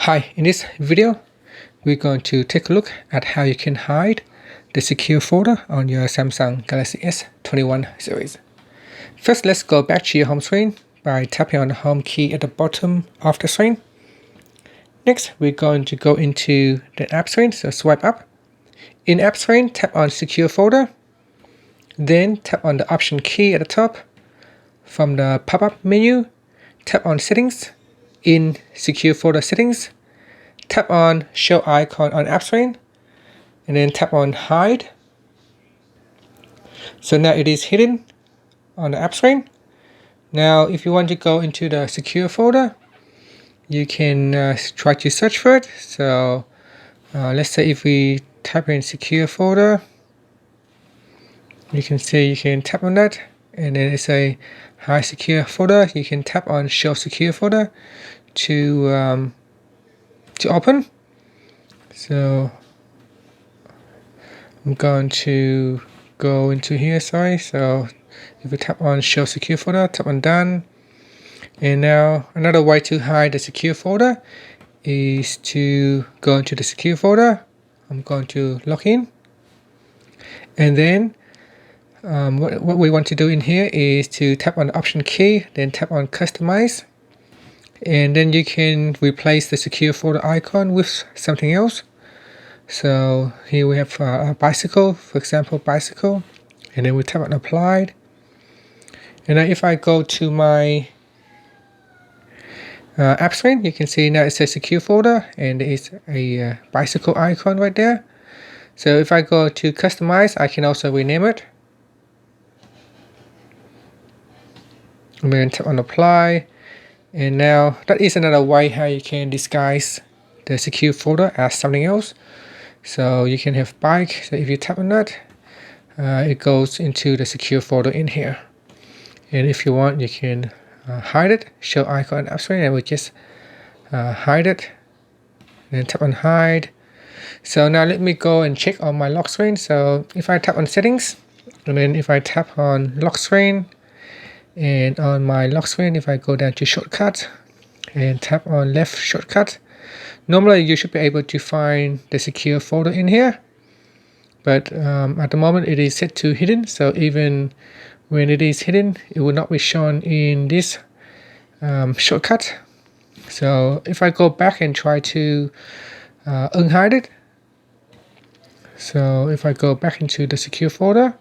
Hi, in this video, we're going to take a look at how you can hide the secure folder on your Samsung Galaxy S21 series. First, let's go back to your home screen by tapping on the home key at the bottom of the screen. Next, we're going to go into the app screen, so swipe up. In app screen, tap on secure folder. Then tap on the option key at the top. From the pop-up menu, tap on settings. In secure folder settings, tap on show icon on app screen and then tap on hide. So now it is hidden on the app screen. Now if you want to go into the secure folder, you can try to search for it. So let's say if we type in secure folder, you can see you can tap on that and then it's a hide secure folder. You can tap on show secure folder to open. So I'm going to go into here, so if we tap on show secure folder, tap on done. And now another way to hide the secure folder is to go into the secure folder. I'm going to log in, and then what we want to do in here is to tap on the option key, then tap on customize, and then you can replace the secure folder icon with something else. So here we have a bicycle, for example, bicycle, and then we tap on applied. And now if I go to my app screen, you can see now it says secure folder and there is a bicycle icon right there. So if I go to customize, I can also rename it. And then tap on apply. And now that is another way how you can disguise the secure folder as something else. So you can have bike, so if you tap on that, it goes into the secure folder in here. And if you want, you can hide it, show icon app screen, and we just hide it, and then tap on hide. So now let me go and check on my lock screen. So if I tap on settings, and then if I tap on lock screen, and on my lock screen, if I go down to shortcut and tap on left shortcut, normally you should be able to find the secure folder in here, but at the moment it is set to hidden, so even when it is hidden it will not be shown in this shortcut. So if I go back and try to unhide it, so if I go back into the secure folder,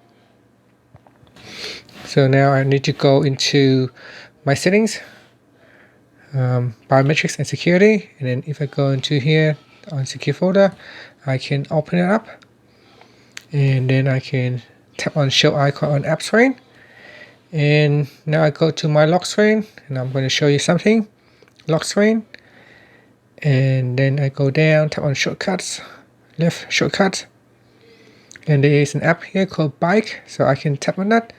so now I need to go into my settings, biometrics and security, and then if I go into here on secure folder, I can open it up, and then I can tap on show icon on app screen. And now I go to my lock screen, and I'm going to show you something. Lock screen, and then I go down, tap on shortcuts, left shortcut, and there is an app here called bike, so I can tap on that.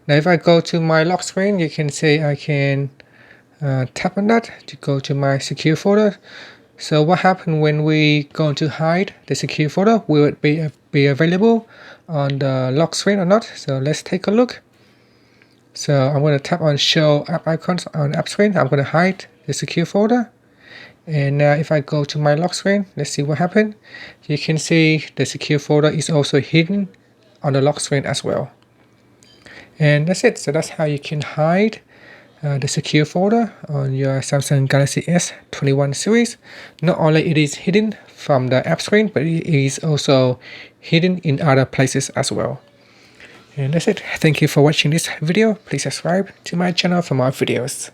Now if I go to my lock screen, you can see I can tap on that to go to my secure folder. So what happened when we go to hide the secure folder? Will it be available on the lock screen or not? So let's take a look. So I'm going to tap on show app icons on app screen. I'm going to hide the secure folder. And now if I go to my lock screen, let's see what happened. You can see the secure folder is also hidden on the lock screen as well. And that's it. So that's how you can hide the secure folder on your Samsung Galaxy S21 series. Not only it is hidden from the app screen, but it is also hidden in other places as well. And that's it. Thank you for watching this video. Please subscribe to my channel for more videos.